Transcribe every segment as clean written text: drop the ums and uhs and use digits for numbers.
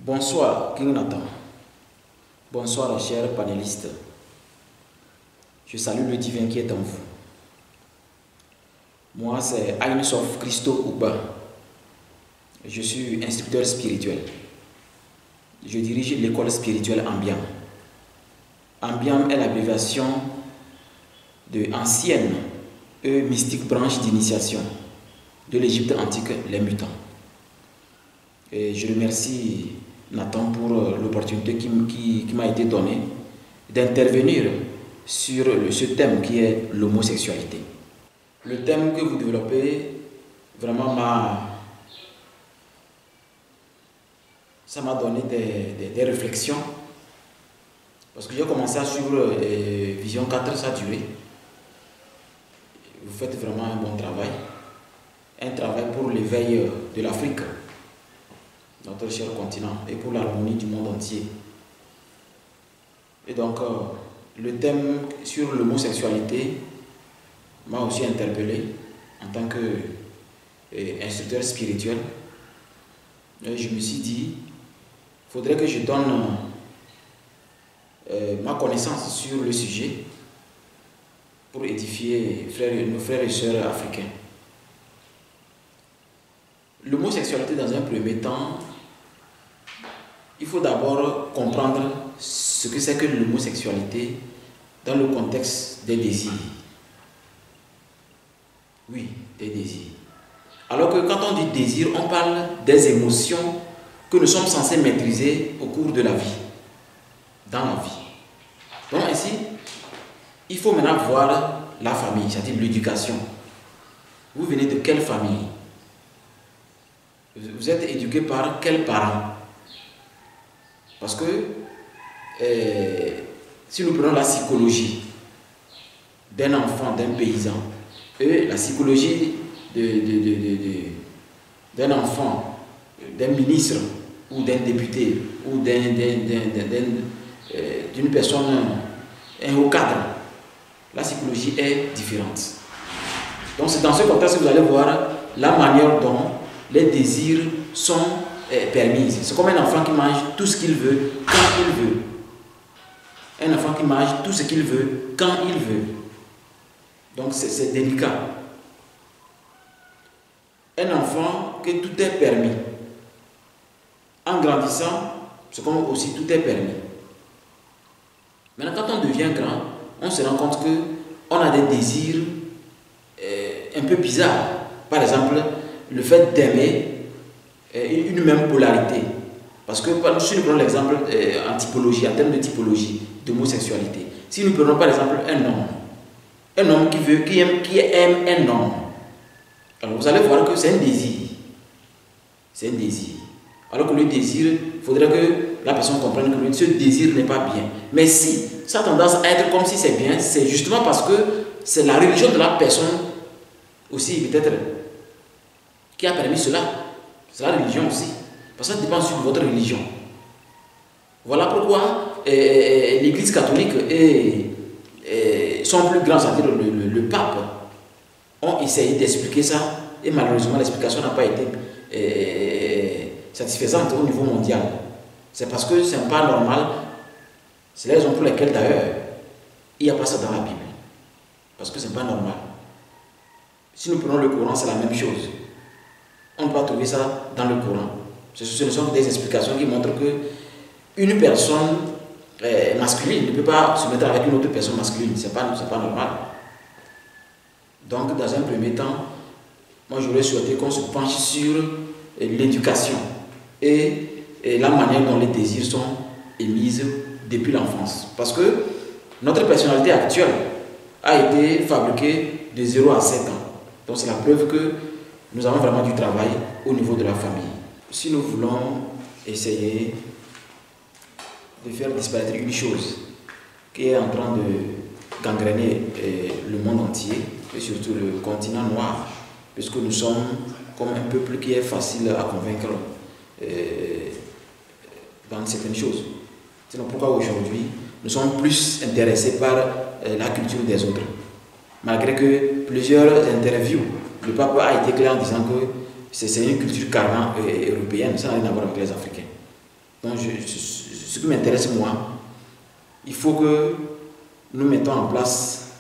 Bonsoir, King Nathan. Bonsoir, chers panélistes. Je salue le divin qui est en vous. Moi, c'est Aïnsof Christo Ouba. Je suis instructeur spirituel. Je dirige l'école spirituelle Ambiam. Ambiam est l'abréviation de ancienne et mystique branche d'initiation de l'Égypte antique, les mutants. Et je remercie Nathan pour l'opportunité qui m'a été donnée d'intervenir sur ce thème qui est l'homosexualité. Le thème que vous développez vraiment m'a donné des réflexions, parce que j'ai commencé à suivre Vision 4, ça a duré. Vous faites vraiment un bon travail, un travail pour l'éveil de l'Afrique, notre cher continent, et pour l'harmonie du monde entier. Et donc, le thème sur l'homosexualité m'a aussi interpellé en tant qu'instructeur spirituel. Et je me suis dit, il faudrait que je donne ma connaissance sur le sujet pour édifier nos frères et sœurs africains. L'homosexualité, dans un premier temps, il faut d'abord comprendre ce que c'est que l'homosexualité dans le contexte des désirs. Oui, des désirs. Alors que quand on dit désir, on parle des émotions que nous sommes censés maîtriser au cours de la vie, dans la vie. Donc ainsi, il faut maintenant voir la famille, c'est-à-dire l'éducation. Vous venez de quelle famille? Vous êtes éduqué par quels parents? Parce que si nous prenons la psychologie d'un enfant, d'un paysan, et la psychologie d'un enfant, d'un ministre, ou d'un député, ou d'une personne, un haut cadre, la psychologie est différente. Donc c'est dans ce contexte que vous allez voir la manière dont les désirs sont permis. C'est comme un enfant qui mange tout ce qu'il veut, quand il veut. Un enfant qui mange tout ce qu'il veut, quand il veut. Donc c'est délicat. Un enfant que tout est permis. En grandissant, c'est comme aussi tout est permis. Maintenant, quand on devient grand, on se rend compte qu'on a des désirs un peu bizarres. Par exemple, le fait d'aimer une même polarité. Parce que si nous prenons l'exemple en typologie, en termes de typologie, d'homosexualité, si nous prenons par exemple un homme qui aime un homme, alors vous allez voir que c'est un désir. C'est un désir. Alors que le désir, il faudrait que la personne comprenne que ce désir n'est pas bien. Mais si ça a tendance à être comme si c'est bien, c'est justement parce que c'est la religion de la personne aussi, peut-être, qui a permis cela. C'est la religion aussi. Parce que ça dépend sur votre religion. Voilà pourquoi l'Église catholique et son plus grand, c'est-à-dire le pape, ont essayé d'expliquer ça. Et malheureusement, l'explication n'a pas été satisfaisante au niveau mondial. C'est parce que ce n'est pas normal. C'est la raison pour laquelle d'ailleurs, il n'y a pas ça dans la Bible. Parce que ce n'est pas normal. Si nous prenons le Coran, c'est la même chose. On ne peut pas trouver ça dans le Coran. Ce sont des explications qui montrent que une personne masculine ne peut pas se mettre avec une autre personne masculine. Ce n'est pas normal. Donc, dans un premier temps, moi j'aurais souhaité qu'on se penche sur l'éducation et la manière dont les désirs sont émis depuis l'enfance. Parce que notre personnalité actuelle a été fabriquée de 0 à 7 ans. Donc c'est la preuve que nous avons vraiment du travail au niveau de la famille. Si nous voulons essayer de faire disparaître une chose qui est en train de gangréner le monde entier, et surtout le continent noir, puisque nous sommes comme un peuple qui est facile à convaincre dans certaines choses. C'est pourquoi aujourd'hui, nous sommes plus intéressés par la culture des autres. Malgré que plusieurs interviews, le pape a été clair en disant que c'est une culture carrément européenne, ça n'a rien à voir avec les Africains. Donc, ce qui m'intéresse, moi, il faut que nous mettons en place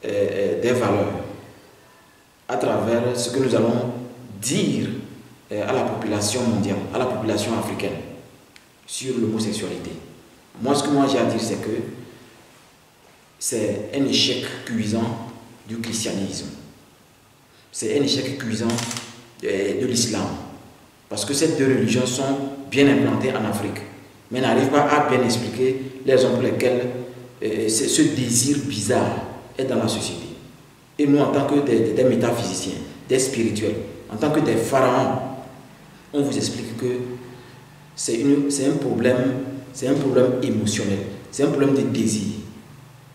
des valeurs à travers ce que nous allons dire à la population mondiale, à la population africaine sur l'homosexualité. Moi, ce que j'ai à dire, c'est que c'est un échec cuisant du christianisme. C'est un échec cuisant de l'islam. Parce que ces deux religions sont bien implantées en Afrique, mais n'arrivent pas à bien expliquer les raisons pour lesquelles ce désir bizarre est dans la société. Et nous, en tant que des métaphysiciens, des spirituels, en tant que des pharaons, on vous explique que c'est un problème émotionnel, c'est un problème de désir.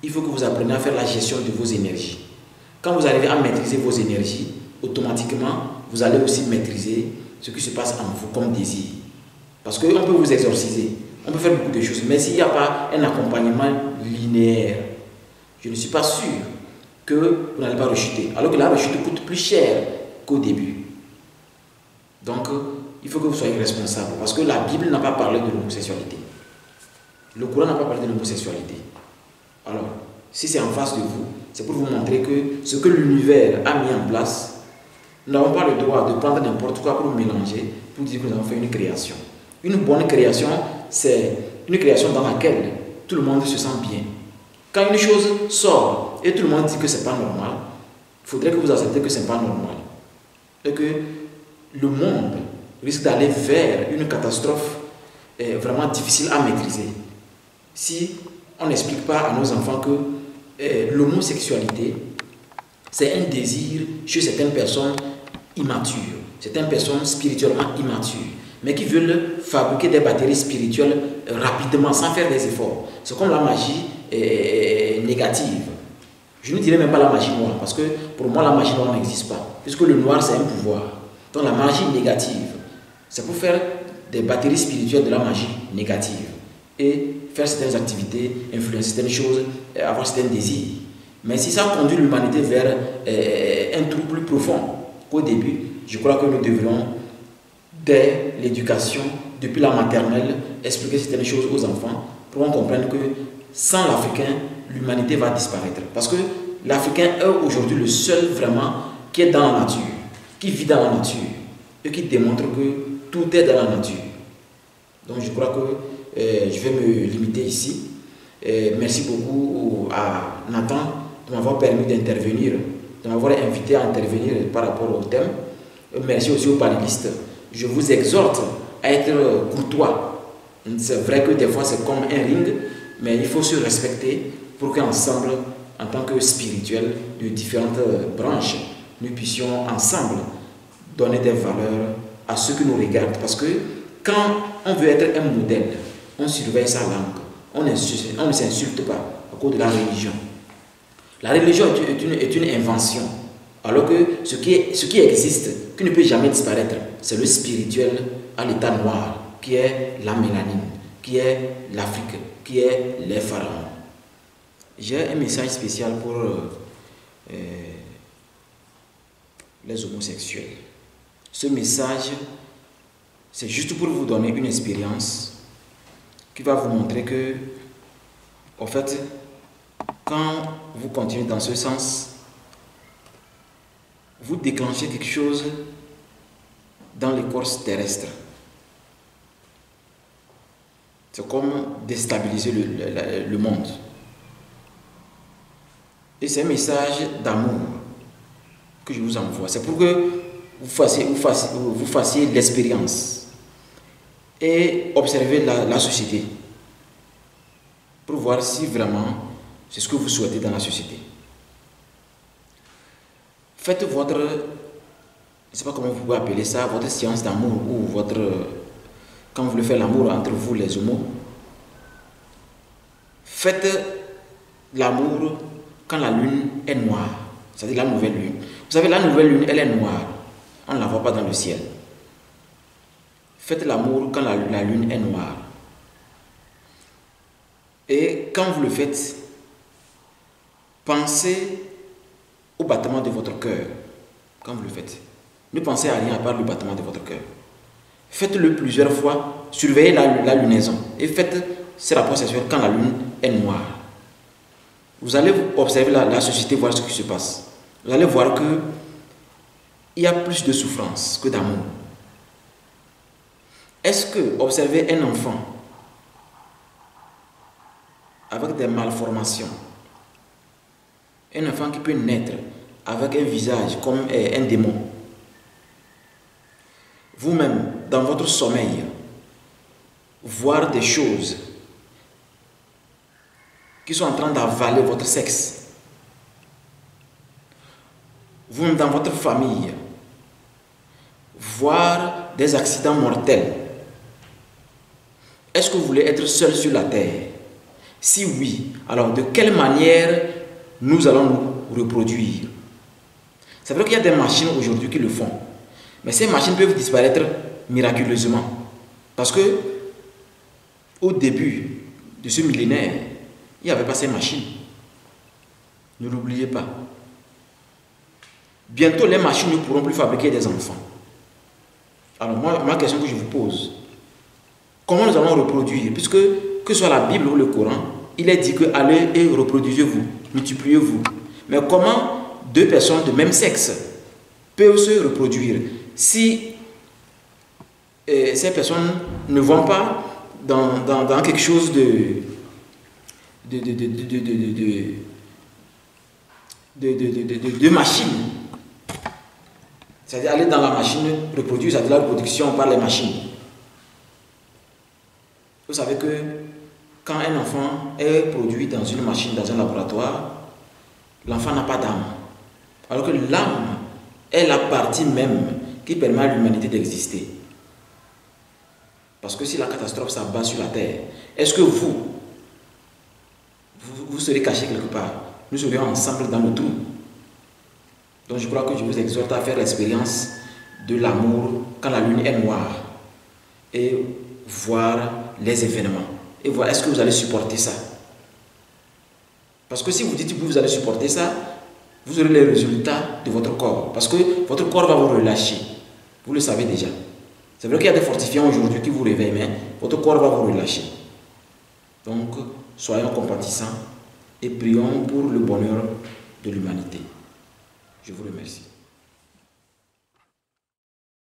Il faut que vous appreniez à faire la gestion de vos énergies. Quand vous arrivez à maîtriser vos énergies, automatiquement, vous allez aussi maîtriser ce qui se passe en vous comme désir. Parce qu'on peut vous exorciser, on peut faire beaucoup de choses, mais s'il n'y a pas un accompagnement linéaire, je ne suis pas sûr que vous n'allez pas rechuter. Alors que la rechute coûte plus cher qu'au début. Donc, il faut que vous soyez responsable. Parce que la Bible n'a pas parlé de l'homosexualité. Le Coran n'a pas parlé de l'homosexualité. Alors, si c'est en face de vous, c'est pour vous montrer que ce que l'univers a mis en place, nous n'avons pas le droit de prendre n'importe quoi pour mélanger, pour dire que nous avons fait une création. Une bonne création, c'est une création dans laquelle tout le monde se sent bien. Quand une chose sort et tout le monde dit que ce n'est pas normal, il faudrait que vous acceptez que ce n'est pas normal. Et que le monde risque d'aller vers une catastrophe vraiment difficile à maîtriser. Si on n'explique pas à nos enfants que l'homosexualité, c'est un désir chez certaines personnes immatures, certaines personnes spirituellement immatures, mais qui veulent fabriquer des batteries spirituelles rapidement, sans faire des efforts. C'est comme la magie négative. Je ne dirais même pas la magie noire, parce que pour moi, la magie noire n'existe pas, puisque le noir, c'est un pouvoir. Donc la magie négative, c'est pour faire des batteries spirituelles de la magie négative et faire certaines activités, influencer certaines choses, avoir certains désirs. Mais si ça conduit l'humanité vers un trou plus profond qu'au début, je crois que nous devrions, dès l'éducation, depuis la maternelle, expliquer certaines choses aux enfants pour qu'on comprenne que sans l'Africain, l'humanité va disparaître. Parce que l'Africain est aujourd'hui le seul vraiment qui est dans la nature, qui vit dans la nature et qui démontre que tout est dans la nature. Donc je crois que je vais me limiter ici. Merci beaucoup à Nathan de m'avoir permis d'intervenir, de m'avoir invité à intervenir par rapport au thème. Merci aussi aux panélistes. Je vous exhorte à être courtois. C'est vrai que des fois c'est comme un ring, mais il faut se respecter pour qu'ensemble, en tant que spirituels de différentes branches, nous puissions ensemble donner des valeurs à ceux qui nous regardent. Parce que quand on veut être un modèle, on surveille sa langue, on ne s'insulte pas à cause de la religion. La religion est une invention, alors que ce qui existe, qui ne peut jamais disparaître, c'est le spirituel à l'état noir, qui est la mélanine, qui est l'Afrique, qui est les pharaons. J'ai un message spécial pour les homosexuels. Ce message, c'est juste pour vous donner une expérience qui va vous montrer que, en fait, quand vous continuez dans ce sens, vous déclenchez quelque chose dans l'écorce terrestre. C'est comme déstabiliser le monde. Et c'est un message d'amour que je vous envoie. C'est pour que vous fassiez l'expérience et observer la société pour voir si vraiment c'est ce que vous souhaitez dans la société. Faites votre, je ne sais pas comment vous pouvez appeler ça, votre séance d'amour ou votre, quand vous voulez faire l'amour entre vous les homos, faites l'amour quand la lune est noire, c'est-à-dire la nouvelle lune. Vous savez, la nouvelle lune, elle est noire, on ne la voit pas dans le ciel. Faites l'amour quand la lune est noire. Et quand vous le faites, pensez au battement de votre cœur. Quand vous le faites, ne pensez à rien à part le battement de votre cœur. Faites-le plusieurs fois surveillez la lunaison et faites ces rapports sexuels quand la lune est noire. Vous allez observer la société, voir ce qui se passe. Vous allez voir que il y a plus de souffrance que d'amour. Est-ce que observer un enfant avec des malformations, un enfant qui peut naître avec un visage comme un démon, vous-même, dans votre sommeil, voir des choses qui sont en train d'avaler votre sexe, vous-même dans votre famille, voir des accidents mortels, est-ce que vous voulez être seul sur la terre? Si oui, alors de quelle manière nous allons nous reproduire? C'est vrai qu'il y a des machines aujourd'hui qui le font, mais ces machines peuvent disparaître miraculeusement. Parce que au début de ce millénaire, il n'y avait pas ces machines. Ne l'oubliez pas. Bientôt, les machines ne pourront plus fabriquer des enfants. Alors, ma question que je vous pose, comment nous allons reproduire? Puisque, que ce soit la Bible ou le Coran, il est dit que allez et reproduisez-vous, multipliez-vous. Mais comment deux personnes de même sexe peuvent se reproduire si ces personnes ne vont pas dans quelque chose de machine? C'est-à-dire aller dans la machine, reproduire, c'est-à-dire la reproduction par les machines. Vous savez que quand un enfant est produit dans une machine, dans un laboratoire, l'enfant n'a pas d'âme. Alors que l'âme est la partie même qui permet à l'humanité d'exister. Parce que si la catastrophe s'abat sur la terre, est-ce que vous serez caché quelque part? Nous serions ensemble dans le trou. Donc je crois que je vous exhorte à faire l'expérience de l'amour quand la lune est noire et voir les événements et voir est-ce que vous allez supporter ça. Parce que si vous dites que vous allez supporter ça, vous aurez les résultats de votre corps. Parce que votre corps va vous relâcher. Vous le savez déjà. C'est vrai qu'il y a des fortifiants aujourd'hui qui vous réveillent, mais votre corps va vous relâcher. Donc, soyons compatissants et prions pour le bonheur de l'humanité. Je vous remercie.